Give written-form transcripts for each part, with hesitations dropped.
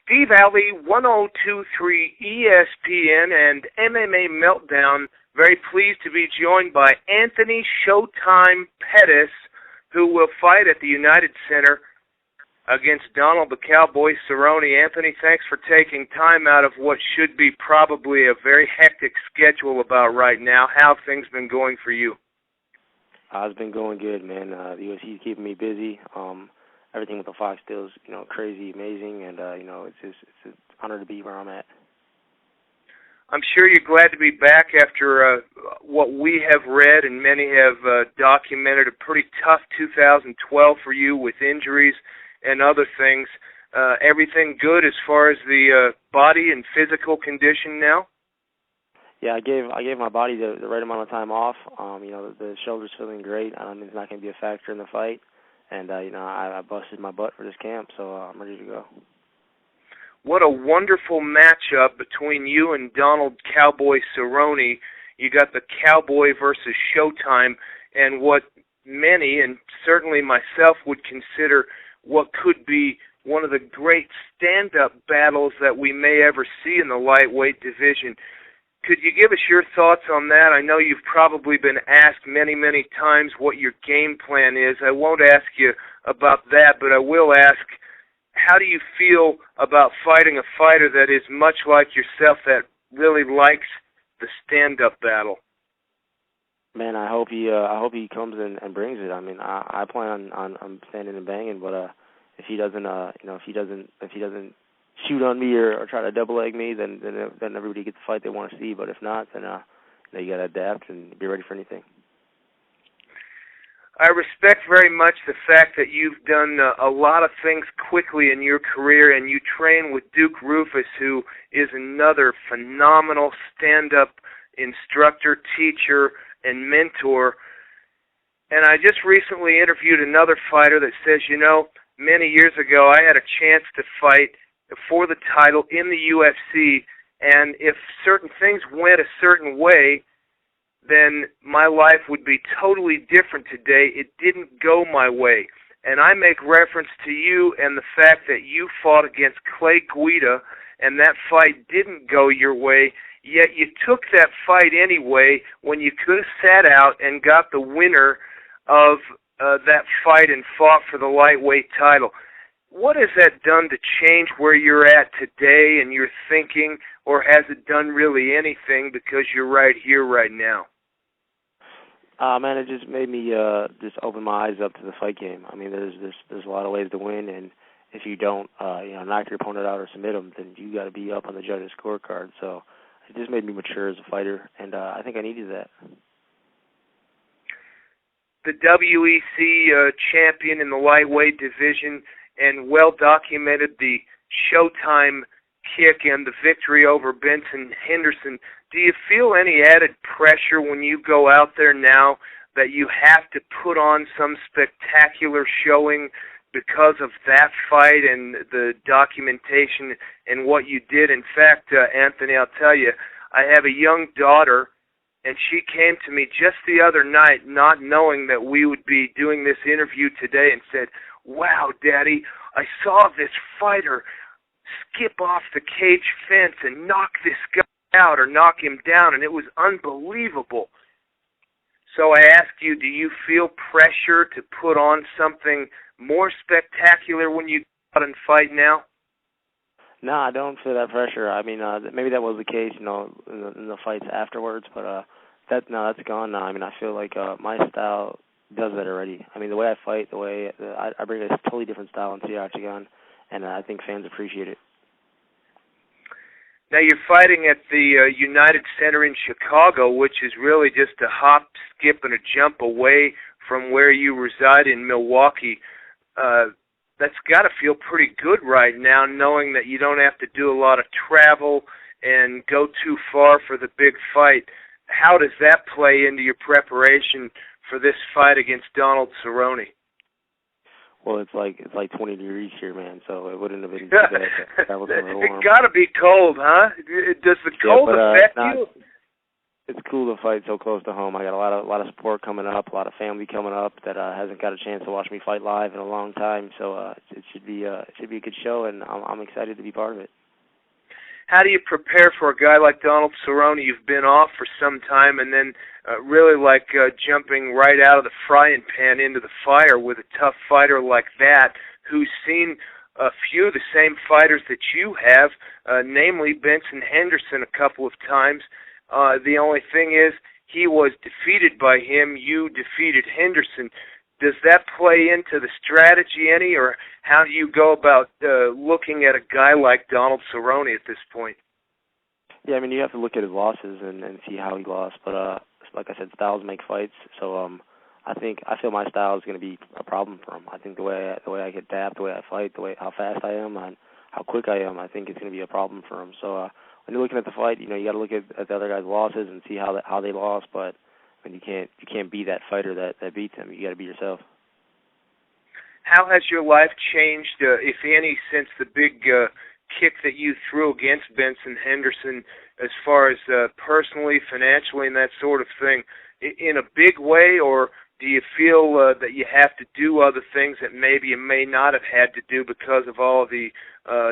Steve Alley, 1023 ESPN, and MMA Meltdown. Very pleased to be joined by Anthony Showtime Pettis, who will fight at the United Center against Donald the Cowboy Cerrone. Anthony, thanks for taking time out of what should be probably a very hectic schedule about right now. How have things been going for you? It's been going good, man. The UFC is keeping me busy. Everything with the Fox deal is, crazy, amazing, and it's an honor to be where I'm at. I'm sure you're glad to be back after what we have read and many have documented, a pretty tough 2012 for you with injuries and other things. Everything good as far as the body and physical condition now? Yeah, I gave my body the right amount of time off. The shoulder's feeling great. It's not going to be a factor in the fight. And, I busted my butt for this camp, so I'm ready to go. What a wonderful matchup between you and Donald Cowboy Cerrone. You got the Cowboy versus Showtime, and what many, and certainly myself, would consider what could be one of the great stand-up battles that we may ever see in the lightweight division. Could you give us your thoughts on that? I know you've probably been asked many, many times what your game plan is. I won't ask you about that, but I will ask, how do you feel about fighting a fighter that is much like yourself, that really likes the stand-up battle? Man, I hope he comes and brings it. I plan on standing and banging, but if he doesn't shoot on me or try to double leg me, then everybody gets the fight they want to see. But if not, then you got to adapt and be ready for anything. I respect very much the fact that you've done a lot of things quickly in your career, and you train with Duke Roufus, who is another phenomenal stand-up instructor, teacher, and mentor. And I just recently interviewed another fighter that says, many years ago I had a chance to fight for the title in the UFC, and if certain things went a certain way, then my life would be totally different today. It didn't go my way. And I make reference to you and the fact that you fought against Clay Guida, and that fight didn't go your way, yet you took that fight anyway when you could have sat out and got the winner of that fight and fought for the lightweight title. What has that done to change where you're at today and your thinking, or has it done really anything because you're right here, right now? Man, it just made me just open my eyes up to the fight game. There's a lot of ways to win, and if you don't, knock your opponent out or submit them, then you got to be up on the judge's scorecard. So it just made me mature as a fighter, and I think I needed that. The WEC champion in the lightweight division, and well-documented the Showtime kick and the victory over Benson Henderson. Do you feel any added pressure when you go out there now that you have to put on some spectacular showing because of that fight and the documentation and what you did? In fact, Anthony, I'll tell you, I have a young daughter, and she came to me just the other night not knowing that we would be doing this interview today and said, "Wow, Daddy, I saw this fighter skip off the cage fence and knock this guy out or knock him down, and it was unbelievable." So I ask you, do you feel pressure to put on something more spectacular when you go out and fight now? No, I don't feel that pressure. Maybe that was the case, in the fights afterwards, but that's gone now. I feel like my style does that already. The way I fight, the way I bring a totally different style into the octagon, and I think fans appreciate it. Now you're fighting at the United Center in Chicago, which is really just a hop, skip, and a jump away from where you reside in Milwaukee. That's got to feel pretty good right now, knowing that you don't have to do a lot of travel and go too far for the big fight. How does that play into your preparation for this fight against Donald Cerrone? Well, it's like 20 degrees here, man, so it wouldn't have been too bad to travel somewhere warm. It got to be cold, huh? Does the cold affect you? it's cool to fight so close to home. I got a lot of support coming up, a lot of family coming up that hasn't got a chance to watch me fight live in a long time. So it should be a good show, and I'm excited to be part of it. How do you prepare for a guy like Donald Cerrone? You've been off for some time, and then really like jumping right out of the frying pan into the fire with a tough fighter like that, who's seen a few of the same fighters that you have, namely Benson Henderson a couple of times. The only thing is, he was defeated by him. You defeated Henderson. Does that play into the strategy any, or how do you go about looking at a guy like Donald Cerrone at this point? Yeah, I mean, you have to look at his losses and see how he lost. But like I said, styles make fights. So I feel my style is going to be a problem for him. I think the way I get adapt, the way I fight, how fast I am, and how quick I am, I think it's going to be a problem for him. So when you're looking at the fight, you got to look at the other guy's losses and see how they lost. But and you can't be that fighter that beats him. You got to be yourself. How has your life changed, if any, since the big kick that you threw against Benson Henderson, as far as personally, financially, and that sort of thing, in a big way, or do you feel that you have to do other things that maybe you may not have had to do because of all of the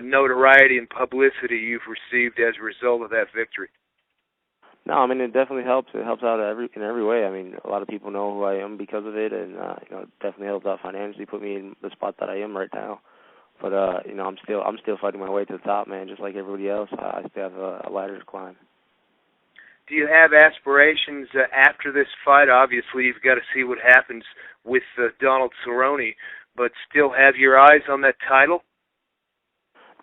notoriety and publicity you've received as a result of that victory? No, I mean, it definitely helps. It helps out in every way. I mean, a lot of people know who I am because of it, and it definitely helps out financially, put me in the spot that I am right now. But I'm still fighting my way to the top, man, just like everybody else. I still have a ladder to climb. Do you have aspirations after this fight? Obviously, you've got to see what happens with Donald Cerrone, but still have your eyes on that title?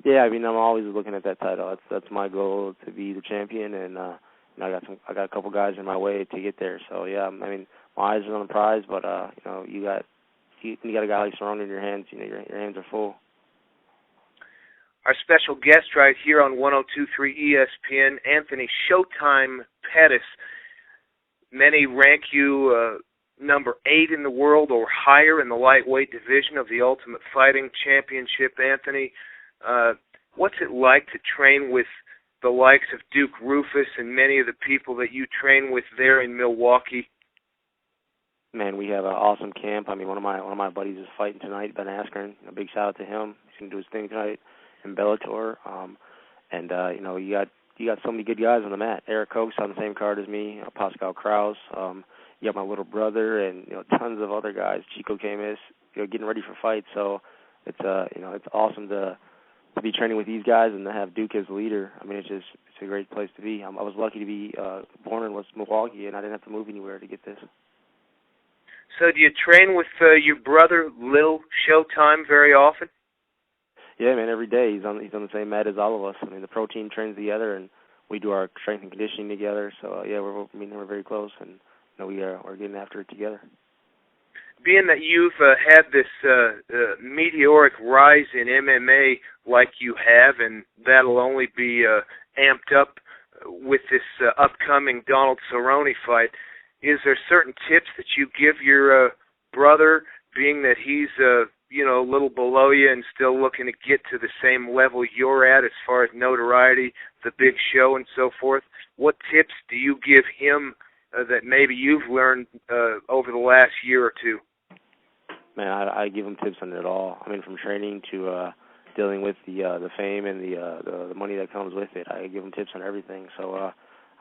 Yeah, I mean, I'm always looking at that title. That's my goal, to be the champion, and I got a couple guys in my way to get there. So yeah, I mean, my eyes are on the prize, but you got a guy like Cerrone in your hands. Your hands are full. Our special guest right here on 102.3 ESPN, Anthony Showtime Pettis. Many rank you number 8 in the world or higher in the lightweight division of the Ultimate Fighting Championship. Anthony, what's it like to train with the likes of Duke Roufus and many of the people that you train with there in Milwaukee? Man, we have an awesome camp. I mean, one of my buddies is fighting tonight, Ben Askren. A big shout out to him. He's gonna do his thing tonight in Bellator. You got so many good guys on the mat. Eric Koch's on the same card as me. Pascal Kraus. You got my little brother, and tons of other guys. Chico Camus. Getting ready for fights. So it's it's awesome to be training with these guys and to have Duke as the leader. I mean, it's a great place to be. I was lucky to be born in Milwaukee, and I didn't have to move anywhere to get this. So do you train with your brother, Lil Showtime, very often? Yeah, man, every day. He's on the same mat as all of us. I mean, the pro team trains together, and we do our strength and conditioning together. So, yeah, we're very close, and we're getting after it together. Being that you've had this meteoric rise in MMA like you have, and that'll only be amped up with this upcoming Donald Cerrone fight, is there certain tips that you give your brother, being that he's a little below you and still looking to get to the same level you're at as far as notoriety, the big show, and so forth? What tips do you give him that maybe you've learned over the last year or two? Man, I give him tips on it all. I mean, from training to dealing with the fame and the money that comes with it. I give him tips on everything. So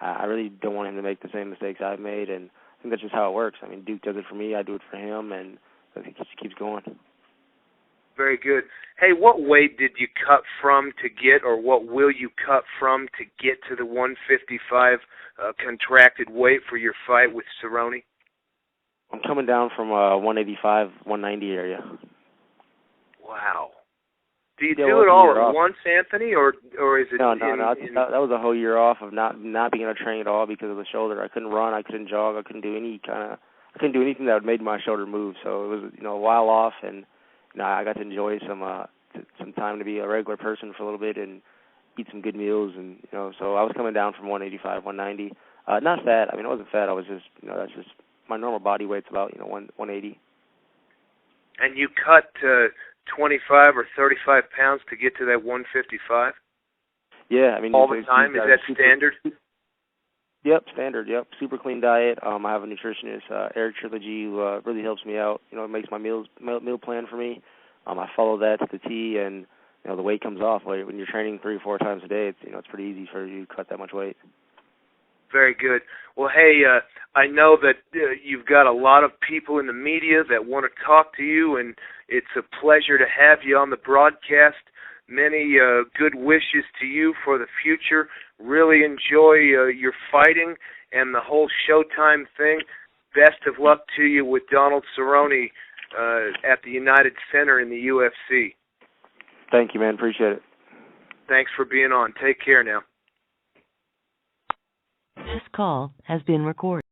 I really don't want him to make the same mistakes I've made, and I think that's just how it works. I mean, Duke does it for me, I do it for him, and it just keeps going. Very good. Hey, what weight did you cut from to get, or what will you cut from to get to the 155 contracted weight for your fight with Cerrone? I'm coming down from 185, 190 area. Wow. Do you do it all at once, Anthony, or is it? No. That was a whole year off of not being able to train at all because of the shoulder. I couldn't run, I couldn't jog, I couldn't do anything that would make my shoulder move. So it was a while off, and I got to enjoy some time to be a regular person for a little bit and eat some good meals, and so I was coming down from 185, 190. Not fat. I mean, I wasn't fat. I was just that's just my normal body weight's about 180. And you cut 25 or 35 pounds to get to that 155? Yeah, I mean all the time. Is that standard? Yep, standard. Yep, super clean diet. I have a nutritionist, Eric Trilogy, who really helps me out. Makes my meal plan for me. I follow that to the T, and the weight comes off. Like, when you're training 3 or 4 times a day, it's pretty easy for you to cut that much weight. Very good. Well, hey, I know that you've got a lot of people in the media that want to talk to you, and it's a pleasure to have you on the broadcast. Many good wishes to you for the future. Really enjoy your fighting and the whole Showtime thing. Best of luck to you with Donald Cerrone at the United Center in the UFC. Thank you, man. Appreciate it. Thanks for being on. Take care now. This call has been recorded.